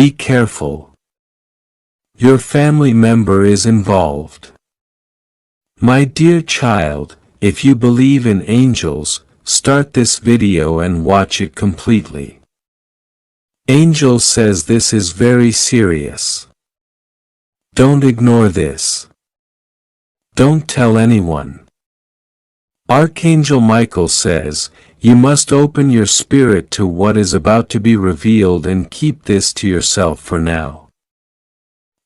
Be careful. Your family member is involved. My dear child, if you believe in angels, start this video and watch it completely. Angel says this is very serious. Don't ignore this. Don't tell anyone. Archangel Michael says, you must open your spirit to what is about to be revealed and keep this to yourself for now.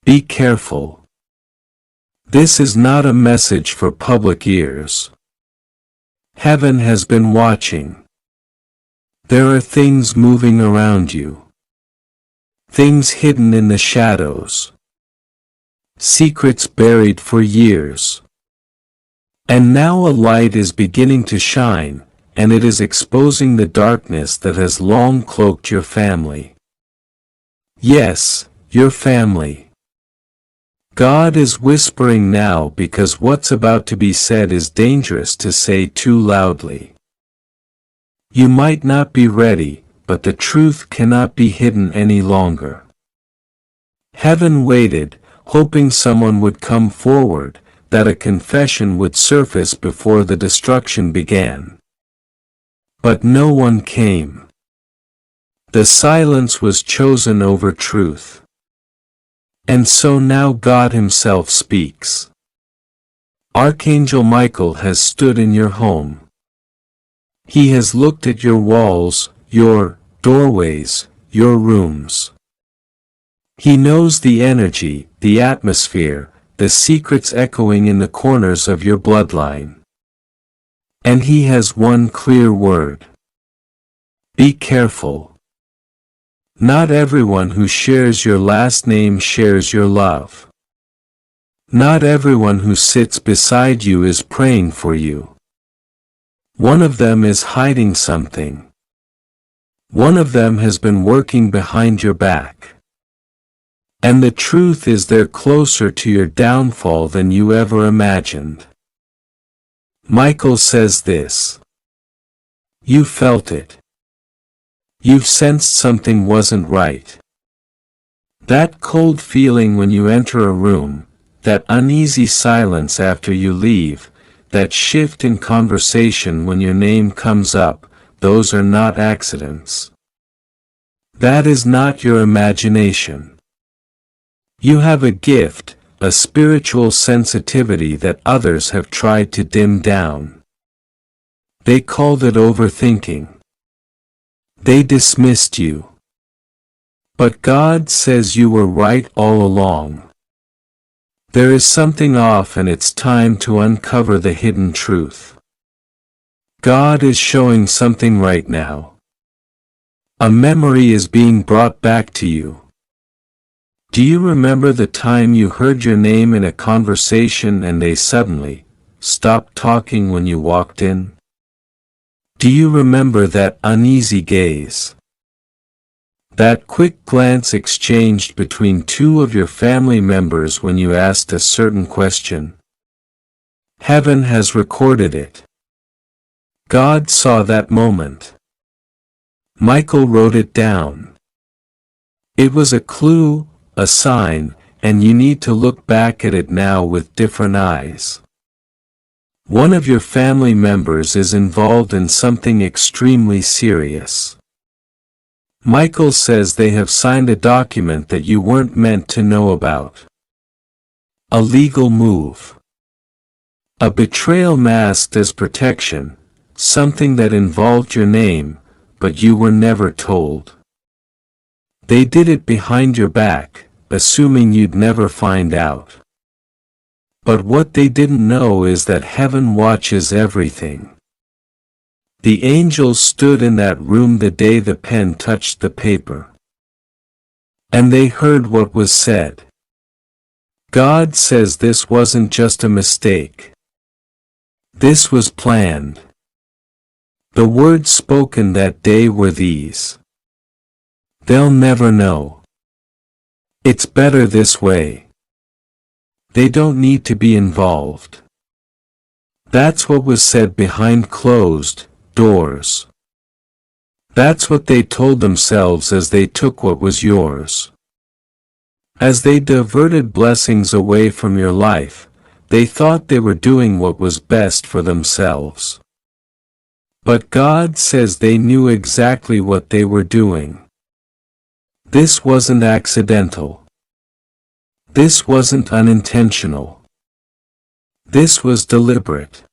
Be careful. This is not a message for public ears. Heaven has been watching. There are things moving around you. Things hidden in the shadows. Secrets buried for years. And now a light is beginning to shine, and it is exposing the darkness that has long cloaked your family. Yes, your family. God is whispering now because what's about to be said is dangerous to say too loudly. You might not be ready, but the truth cannot be hidden any longer. Heaven waited, hoping someone would come forward, that a confession would surface before the destruction began. But no one came. The silence was chosen over truth. And so now God Himself speaks. Archangel Michael has stood in your home. He has looked at your walls, your doorways, your rooms. He knows the energy, the atmosphere, the secrets echoing in the corners of your bloodline. And He has one clear word. Be careful. Not everyone who shares your last name shares your love. Not everyone who sits beside you is praying for you. One of them is hiding something. One of them has been working behind your back. And the truth is they're closer to your downfall than you ever imagined. Michael says this. You felt it. You've sensed something wasn't right. That cold feeling when you enter a room, that uneasy silence after you leave, that shift in conversation when your name comes up, those are not accidents. That is not your imagination. You have a gift, a spiritual sensitivity that others have tried to dim down. They called it overthinking. They dismissed you. But God says you were right all along. There is something off and it's time to uncover the hidden truth. God is showing something right now. A memory is being brought back to you. Do you remember the time you heard your name in a conversation and they suddenly stopped talking when you walked in? Do you remember that uneasy gaze? That quick glance exchanged between two of your family members when you asked a certain question? Heaven has recorded it. God saw that moment. Michael wrote it down. It was a clue, a sign, and you need to look back at it now with different eyes. One of your family members is involved in something extremely serious. Michael says they have signed a document that you weren't meant to know about. A legal move. A betrayal masked as protection, something that involved your name, but you were never told. They did it behind your back, assuming you'd never find out. But what they didn't know is that heaven watches everything. The angels stood in that room the day the pen touched the paper. And they heard what was said. God says this wasn't just a mistake. This was planned. The words spoken that day were these. They'll never know. It's better this way. They don't need to be involved. That's what was said behind closed doors. That's what they told themselves as they took what was yours. As they diverted blessings away from your life, they thought they were doing what was best for themselves. But God says they knew exactly what they were doing. This wasn't accidental. This wasn't unintentional. This was deliberate.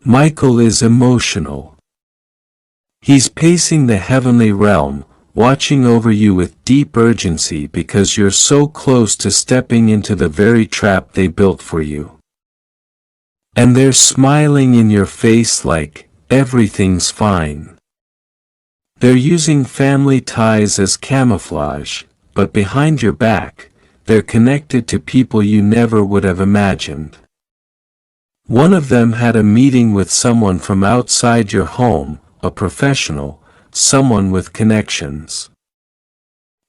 Michael is emotional. He's pacing the heavenly realm, watching over you with deep urgency because you're so close to stepping into the very trap they built for you. And they're smiling in your face like, everything's fine. They're using family ties as camouflage, but behind your back, they're connected to people you never would have imagined. One of them had a meeting with someone from outside your home, a professional, someone with connections.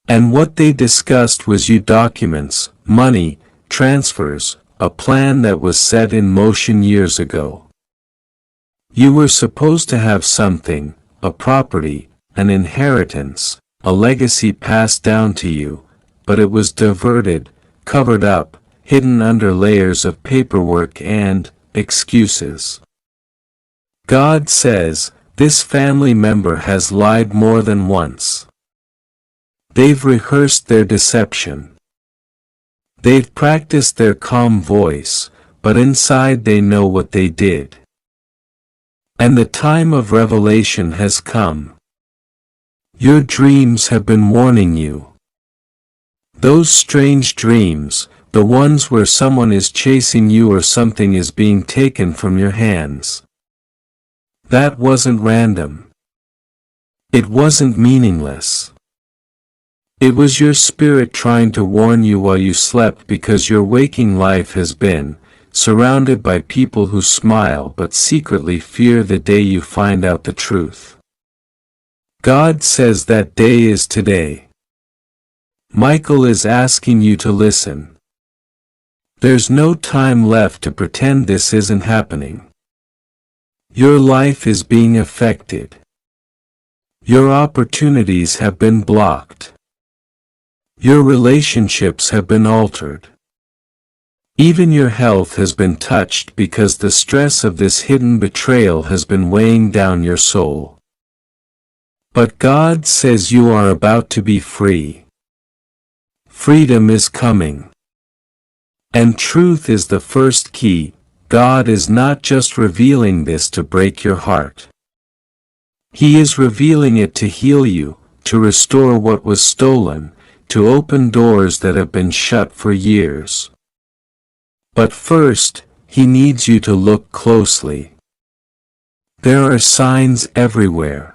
And what they discussed was your documents, money, transfers, a plan that was set in motion years ago. You were supposed to have something, a property, an inheritance, a legacy passed down to you, but it was diverted, covered up, hidden under layers of paperwork and excuses. God says, this family member has lied more than once. They've rehearsed their deception. They've practiced their calm voice, but inside they know what they did. And the time of revelation has come. Your dreams have been warning you. Those strange dreams, the ones where someone is chasing you or something is being taken from your hands. That wasn't random. It wasn't meaningless. It was your spirit trying to warn you while you slept because your waking life has been surrounded by people who smile but secretly fear the day you find out the truth. God says that day is today. Michael is asking you to listen. There's no time left to pretend this isn't happening. Your life is being affected. Your opportunities have been blocked. Your relationships have been altered. Even your health has been touched because the stress of this hidden betrayal has been weighing down your soul. But God says you are about to be free. Freedom is coming. And truth is the first key. God is not just revealing this to break your heart. He is revealing it to heal you, to restore what was stolen, to open doors that have been shut for years. But first, He needs you to look closely. There are signs everywhere.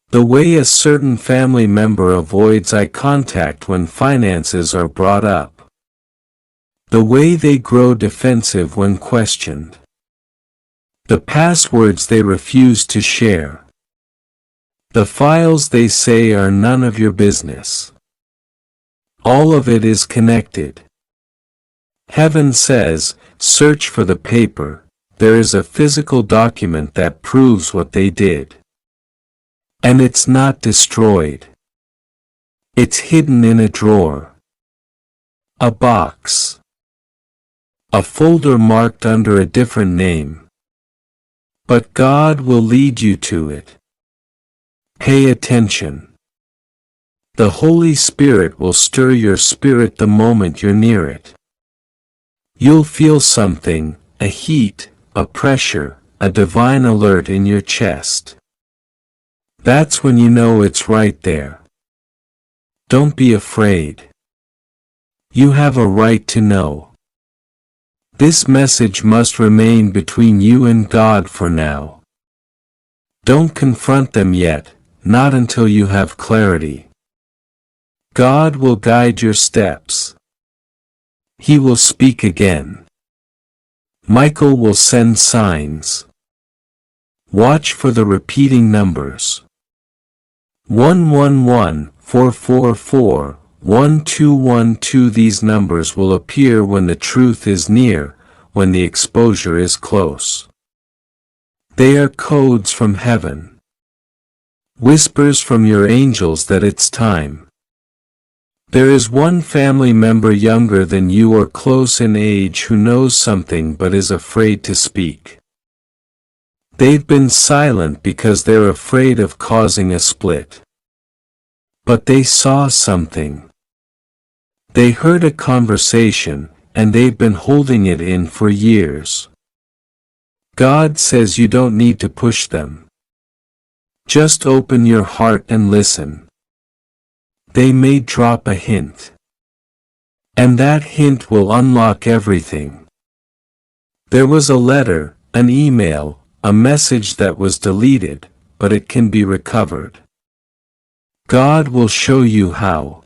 The way a certain family member avoids eye contact when finances are brought up. The way they grow defensive when questioned. The passwords they refuse to share. The files they say are none of your business. All of it is connected. Heaven says, search for the paper. There is a physical document that proves what they did. And it's not destroyed. It's hidden in a drawer. A box. A folder marked under a different name. But God will lead you to it. Pay attention. The Holy Spirit will stir your spirit the moment you're near it. You'll feel something, a heat, a pressure, a divine alert in your chest. That's when you know it's right there. Don't be afraid. You have a right to know. This message must remain between you and God for now. Don't confront them yet, not until you have clarity. God will guide your steps. He will speak again. Michael will send signs. Watch for the repeating numbers. 111, 444, 1212. These numbers will appear when the truth is near, when the exposure is close. They are codes from heaven. Whispers from your angels that it's time. There is one family member younger than you or close in age who knows something but is afraid to speak. They've been silent because they're afraid of causing a split. But they saw something. They heard a conversation, and they've been holding it in for years. God says you don't need to push them. Just open your heart and listen. They may drop a hint. And that hint will unlock everything. There was a letter, an email, a message that was deleted, but it can be recovered. God will show you how.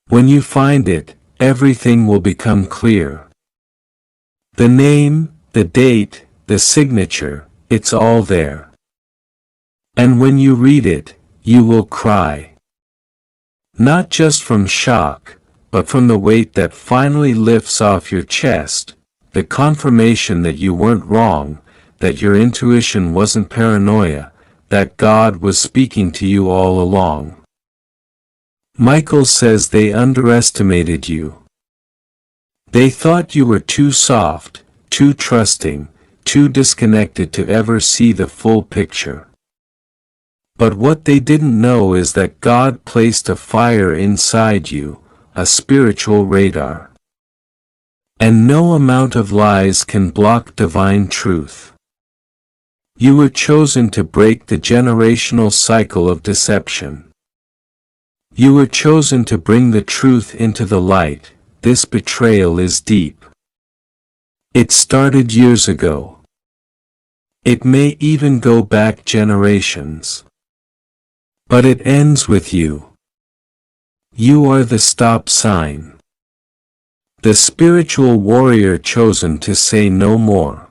When you find it, everything will become clear. The name, the date, the signature, it's all there. And when you read it, you will cry. Not just from shock, but from the weight that finally lifts off your chest, the confirmation that you weren't wrong, that your intuition wasn't paranoia, that God was speaking to you all along. Michael says they underestimated you. They thought you were too soft, too trusting, too disconnected to ever see the full picture. But what they didn't know is that God placed a fire inside you, a spiritual radar. And no amount of lies can block divine truth. You were chosen to break the generational cycle of deception. You were chosen to bring the truth into the light. This betrayal is deep. It started years ago. It may even go back generations. But it ends with you. You are the stop sign. The spiritual warrior chosen to say no more.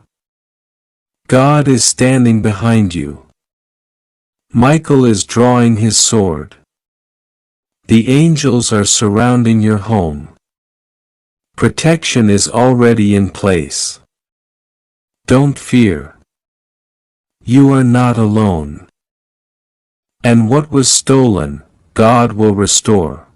God is standing behind you. Michael is drawing his sword. The angels are surrounding your home. Protection is already in place. Don't fear. You are not alone. And what was stolen, God will restore.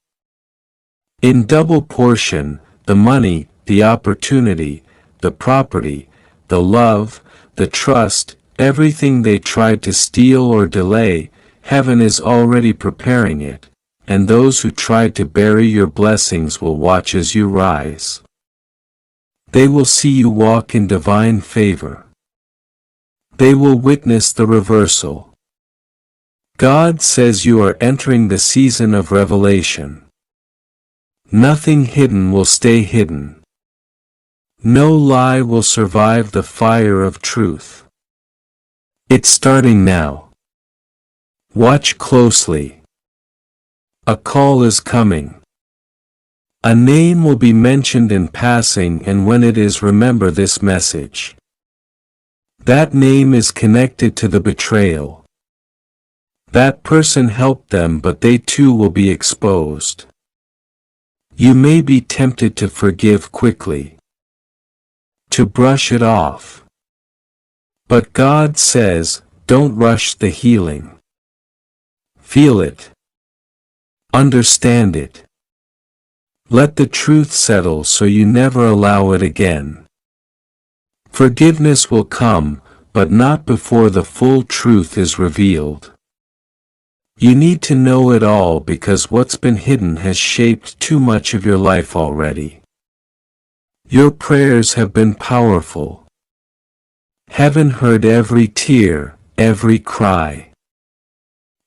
In double portion, the money, the opportunity, the property, the love, the trust, everything they tried to steal or delay, heaven is already preparing it, and those who tried to bury your blessings will watch as you rise. They will see you walk in divine favor. They will witness the reversal. God says you are entering the season of revelation. Nothing hidden will stay hidden. No lie will survive the fire of truth. It's starting now. Watch closely. A call is coming. A name will be mentioned in passing, and when it is, remember this message. That name is connected to the betrayal. That person helped them, but they too will be exposed. You may be tempted to forgive quickly, to brush it off. But God says, don't rush the healing. Feel it. Understand it. Let the truth settle so you never allow it again. Forgiveness will come, but not before the full truth is revealed. You need to know it all, because what's been hidden has shaped too much of your life already. Your prayers have been powerful. Heaven heard every tear, every cry.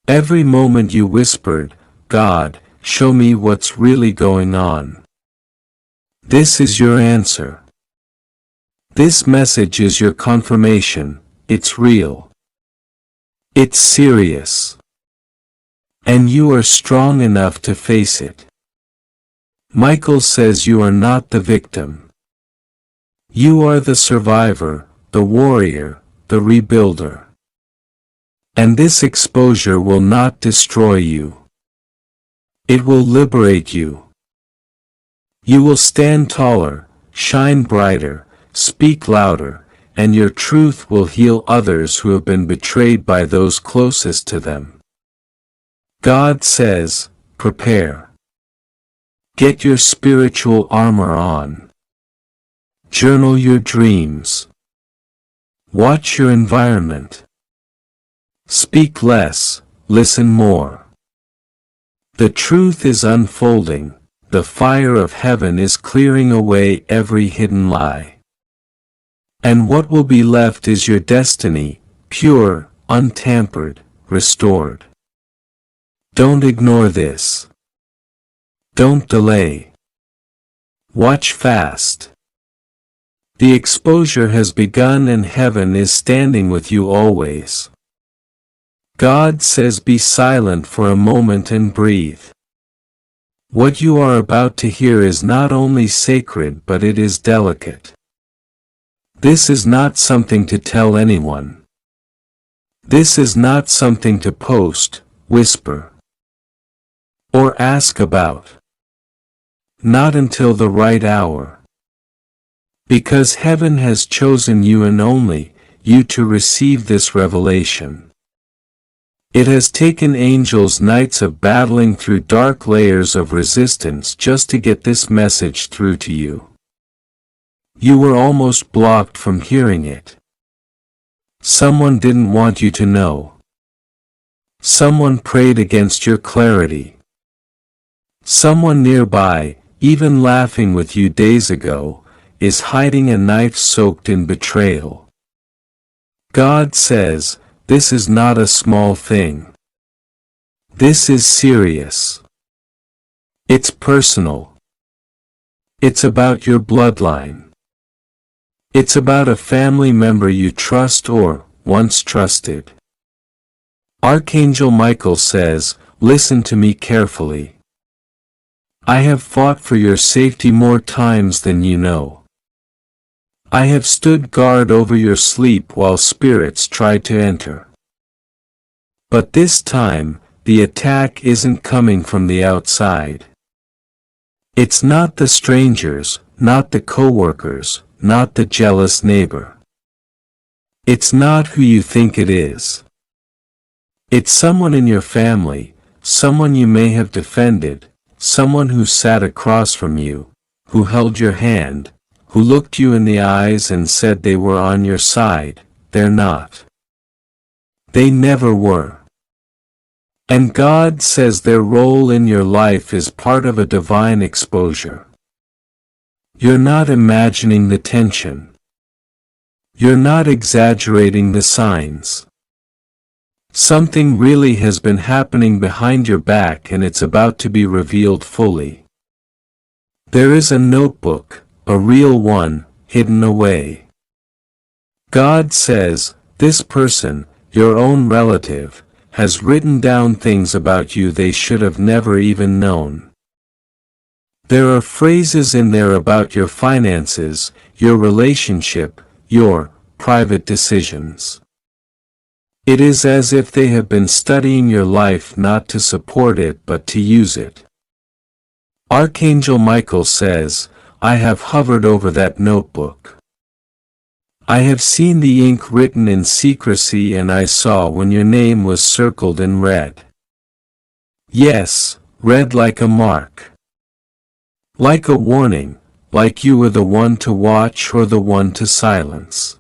Every moment you whispered, God, show me what's really going on. This is your answer. This message is your confirmation. It's real. It's serious. And you are strong enough to face it. Michael says you are not the victim. You are the survivor, the warrior, the rebuilder. And this exposure will not destroy you. It will liberate you. You will stand taller, shine brighter, speak louder, and your truth will heal others who have been betrayed by those closest to them. God says, prepare. Get your spiritual armor on. Journal your dreams. Watch your environment. Speak less, listen more. The truth is unfolding, the fire of heaven is clearing away every hidden lie. And what will be left is your destiny, pure, untampered, restored. Don't ignore this. Don't delay. Watch fast. The exposure has begun and heaven is standing with you always. God says be silent for a moment and breathe. What you are about to hear is not only sacred but it is delicate. This is not something to tell anyone. This is not something to post, whisper, or ask about. Not until the right hour. Because heaven has chosen you and only you to receive this revelation. It has taken angels nights of battling through dark layers of resistance just to get this message through to you. You were almost blocked from hearing it. Someone didn't want you to know. Someone prayed against your clarity. Someone nearby, even laughing with you days ago, is hiding a knife soaked in betrayal. God says, this is not a small thing. This is serious. It's personal. It's about your bloodline. It's about a family member you trust or once trusted. Archangel Michael says, listen to me carefully. I have fought for your safety more times than you know. I have stood guard over your sleep while spirits tried to enter. But this time, the attack isn't coming from the outside. It's not the strangers, not the co-workers, not the jealous neighbor. It's not who you think it is. It's someone in your family, someone you may have defended, someone who sat across from you, who held your hand, who looked you in the eyes and said they were on your side. They're not. They never were. And God says their role in your life is part of a divine exposure. You're not imagining the tension. You're not exaggerating the signs. Something really has been happening behind your back and it's about to be revealed fully. There is a notebook, a real one, hidden away. God says, this person, your own relative, has written down things about you they should have never even known. There are phrases in there about your finances, your relationship, your private decisions. It is as if they have been studying your life not to support it but to use it. Archangel Michael says, I have hovered over that notebook. I have seen the ink written in secrecy and I saw when your name was circled in red. Yes, red like a mark. Like a warning, like you were the one to watch or the one to silence.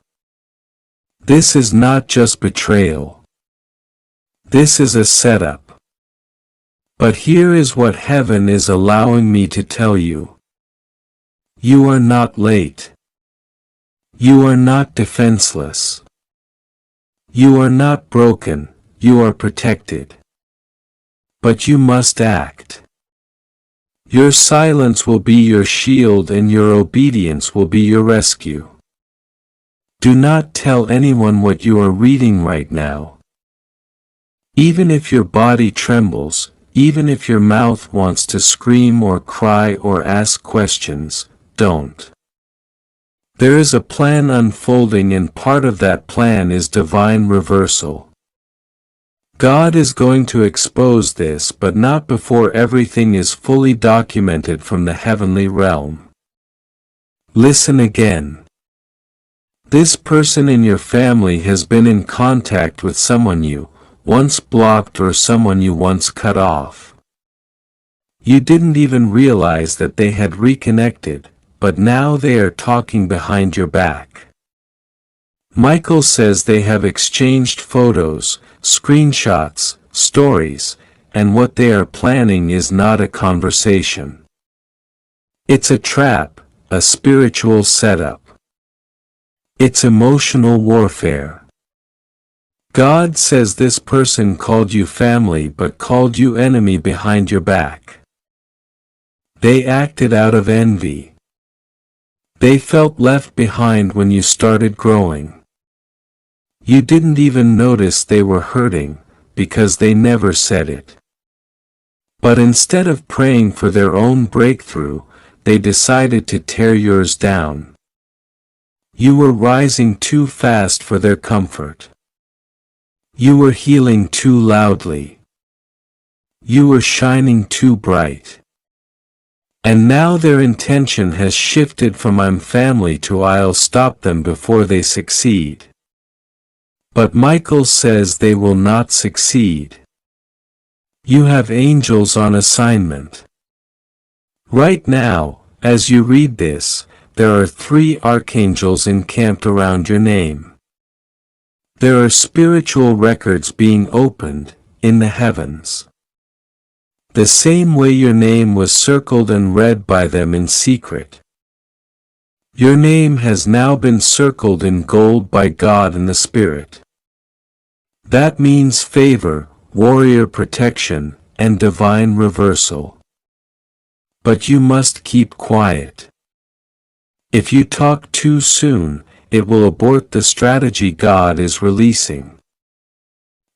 This is not just betrayal. This is a setup. But here is what heaven is allowing me to tell you. You are not late. You are not defenseless. You are not broken, you are protected. But you must act. Your silence will be your shield and your obedience will be your rescue. Do not tell anyone what you are reading right now. Even if your body trembles, even if your mouth wants to scream or cry or ask questions, don't. There is a plan unfolding and part of that plan is divine reversal. God is going to expose this but not before everything is fully documented from the heavenly realm. Listen again. This person in your family has been in contact with someone you once blocked or someone you once cut off. You didn't even realize that they had reconnected, but now they are talking behind your back. Michael says they have exchanged photos, screenshots, stories, and what they are planning is not a conversation. It's a trap, a spiritual setup. It's emotional warfare. God says this person called you family but called you enemy behind your back. They acted out of envy. They felt left behind when you started growing. You didn't even notice they were hurting, because they never said it. But instead of praying for their own breakthrough, they decided to tear yours down. You were rising too fast for their comfort. You were healing too loudly. You were shining too bright. And now their intention has shifted from "I'm family" to "I'll stop them before they succeed." But Michael says they will not succeed. You have angels on assignment. Right now, as you read this, there are 3 archangels encamped around your name. There are spiritual records being opened, in the heavens. The same way your name was circled and read by them in secret. Your name has now been circled in gold by God in the Spirit. That means favor, warrior protection, and divine reversal. But you must keep quiet. If you talk too soon, it will abort the strategy God is releasing.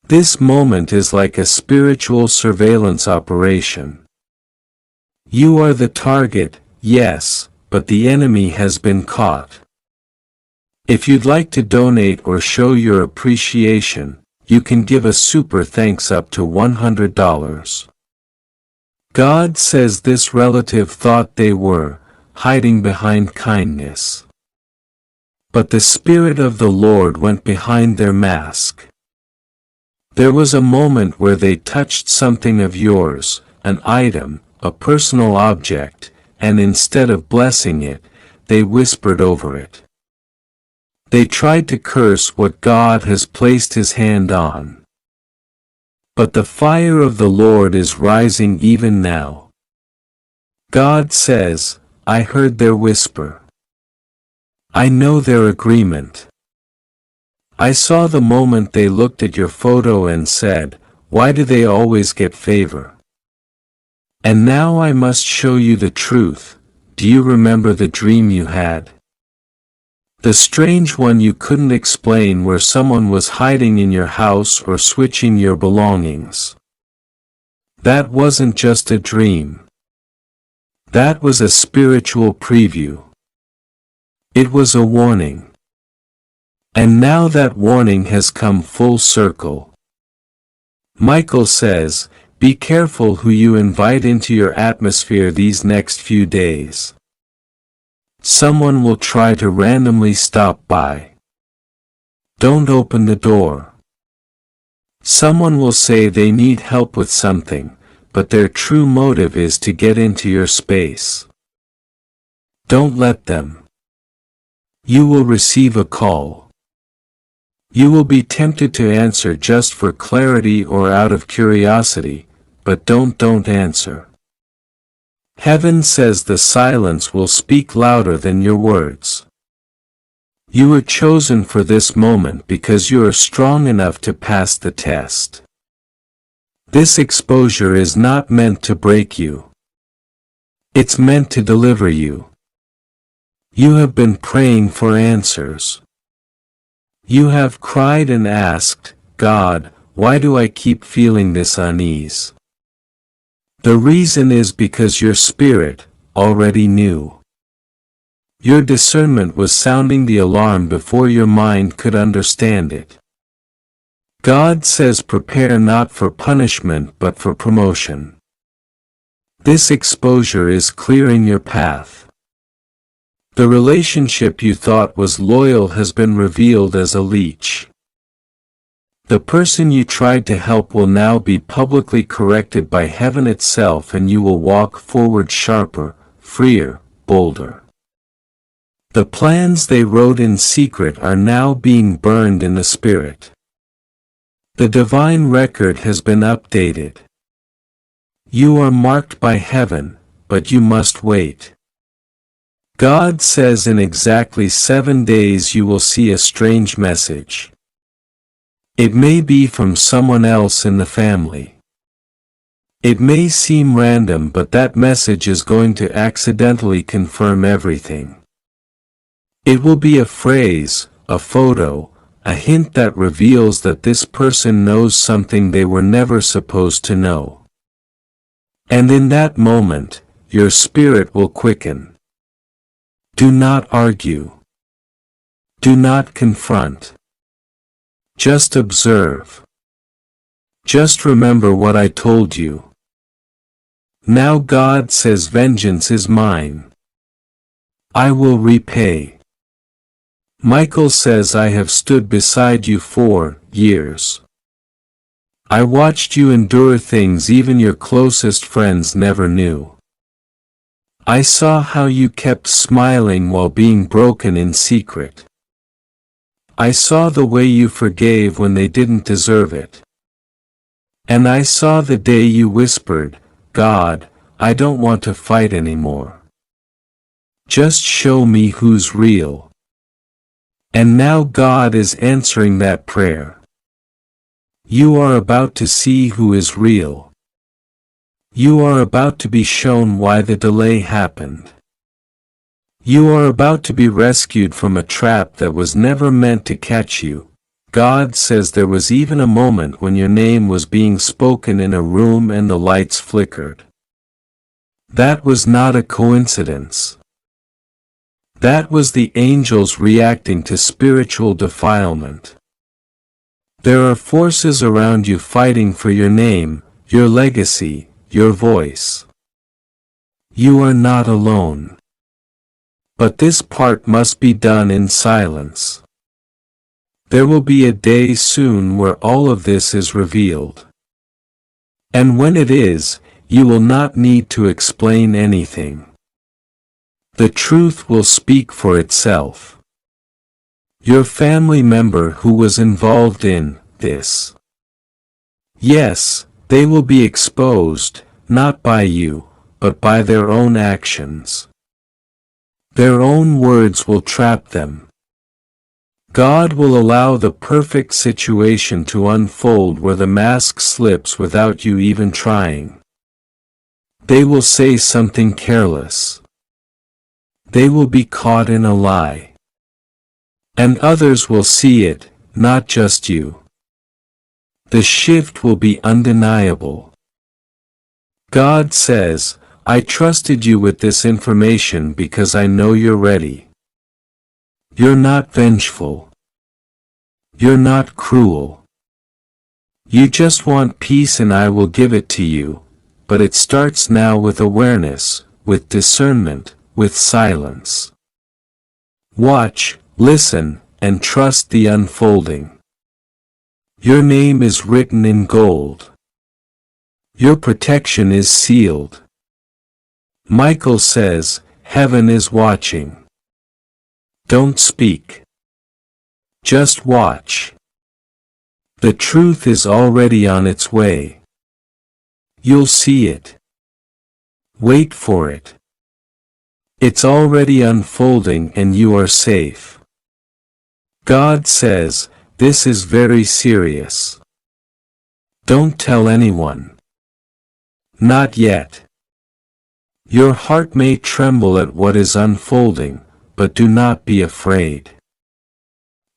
This moment is like a spiritual surveillance operation. You are the target, yes, but the enemy has been caught. If you'd like to donate or show your appreciation, you can give a super thanks up to $100. God says this relative thought they were hiding behind kindness. But the Spirit of the Lord went behind their mask. There was a moment where they touched something of yours, an item, a personal object, and instead of blessing it, they whispered over it. They tried to curse what God has placed His hand on. But the fire of the Lord is rising even now. God says, "I heard their whisper. I know their agreement. I saw the moment they looked at your photo and said, 'Why do they always get favor?' And now I must show you the truth. Do you remember the dream you had? The strange one you couldn't explain, where someone was hiding in your house or switching your belongings. That wasn't just a dream. That was a spiritual preview. It was a warning. And now that warning has come full circle. Michael says, be careful who you invite into your atmosphere these next few days. Someone will try to randomly stop by. Don't open the door. Someone will say they need help with something, but their true motive is to get into your space. Don't let them. You will receive a call. You will be tempted to answer just for clarity or out of curiosity, but don't answer. Heaven says the silence will speak louder than your words. You were chosen for this moment because you are strong enough to pass the test. This exposure is not meant to break you. It's meant to deliver you. You have been praying for answers. You have cried and asked, God, why do I keep feeling this unease? The reason is because your spirit already knew. Your discernment was sounding the alarm before your mind could understand it. God says prepare not for punishment but for promotion. This exposure is clearing your path. The relationship you thought was loyal has been revealed as a leech. The person you tried to help will now be publicly corrected by heaven itself, and you will walk forward sharper, freer, bolder. The plans they wrote in secret are now being burned in the spirit. The divine record has been updated. You are marked by heaven, but you must wait. God says in exactly 7 days you will see a strange message. It may be from someone else in the family. It may seem random, but that message is going to accidentally confirm everything. It will be a phrase, a photo, a hint that reveals that this person knows something they were never supposed to know. And in that moment, your spirit will quicken. Do not argue. Do not confront. Just observe. Just remember what I told you. Now God says, vengeance is mine. I will repay. Michael says, I have stood beside you 4 years. I watched you endure things even your closest friends never knew. I saw how you kept smiling while being broken in secret. I saw the way you forgave when they didn't deserve it. And I saw the day you whispered, God, I don't want to fight anymore. Just show me who's real. And now God is answering that prayer. You are about to see who is real. You are about to be shown why the delay happened. You are about to be rescued from a trap that was never meant to catch you. God says there was even a moment when your name was being spoken in a room and the lights flickered. That was not a coincidence. That was the angels reacting to spiritual defilement. There are forces around you fighting for your name, your legacy, your voice. You are not alone. But this part must be done in silence. There will be a day soon where all of this is revealed. And when it is, you will not need to explain anything. The truth will speak for itself. Your family member who was involved in this. Yes, they will be exposed, not by you, but by their own actions. Their own words will trap them. God will allow the perfect situation to unfold where the mask slips without you even trying. They will say something careless. They will be caught in a lie. And others will see it, not just you. The shift will be undeniable. God says, I trusted you with this information because I know you're ready. You're not vengeful. You're not cruel. You just want peace and I will give it to you, but it starts now with awareness, with discernment, with silence. Watch, listen, and trust the unfolding. Your name is written in gold. Your protection is sealed. Michael says, heaven is watching. Don't speak. Just watch. The truth is already on its way. You'll see it. Wait for it. It's already unfolding and you are safe. God says, this is very serious. Don't tell anyone. Not yet. Your heart may tremble at what is unfolding, but do not be afraid.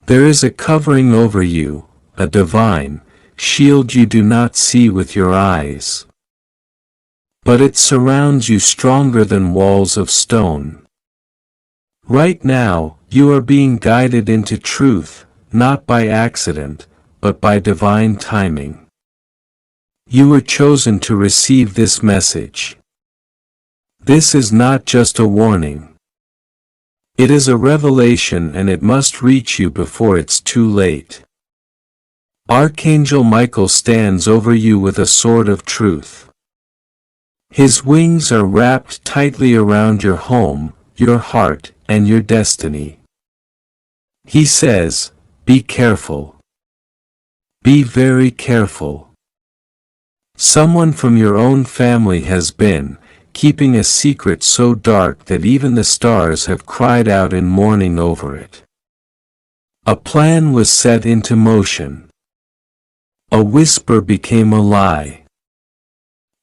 There is a covering over you, a divine shield you do not see with your eyes. But it surrounds you stronger than walls of stone. Right now, you are being guided into truth, not by accident, but by divine timing. You were chosen to receive this message. This is not just a warning. It is a revelation and it must reach you before it's too late. Archangel Michael stands over you with a sword of truth. His wings are wrapped tightly around your home, your heart, and your destiny. He says, "Be careful. Be very careful. Someone from your own family has been keeping a secret so dark that even the stars have cried out in mourning over it. A plan was set into motion. A whisper became a lie.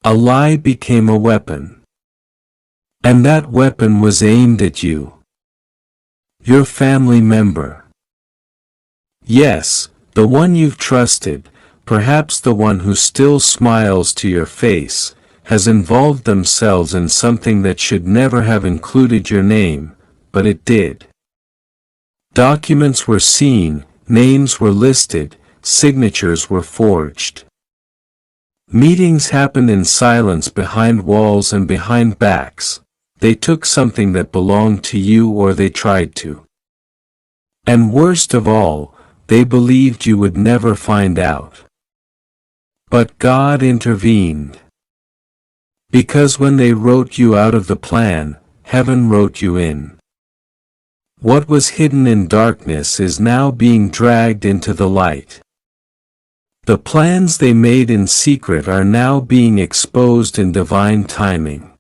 A lie became a weapon. And that weapon was aimed at you. Your family member. Yes, the one you've trusted, perhaps the one who still smiles to your face, has involved themselves in something that should never have included your name, but it did. Documents were seen, names were listed, signatures were forged. Meetings happened in silence behind walls and behind backs. They took something that belonged to you, or they tried to. And worst of all, they believed you would never find out. But God intervened. Because when they wrote you out of the plan, heaven wrote you in. What was hidden in darkness is now being dragged into the light. The plans they made in secret are now being exposed in divine timing.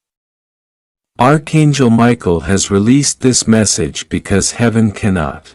Archangel Michael has released this message because heaven cannot.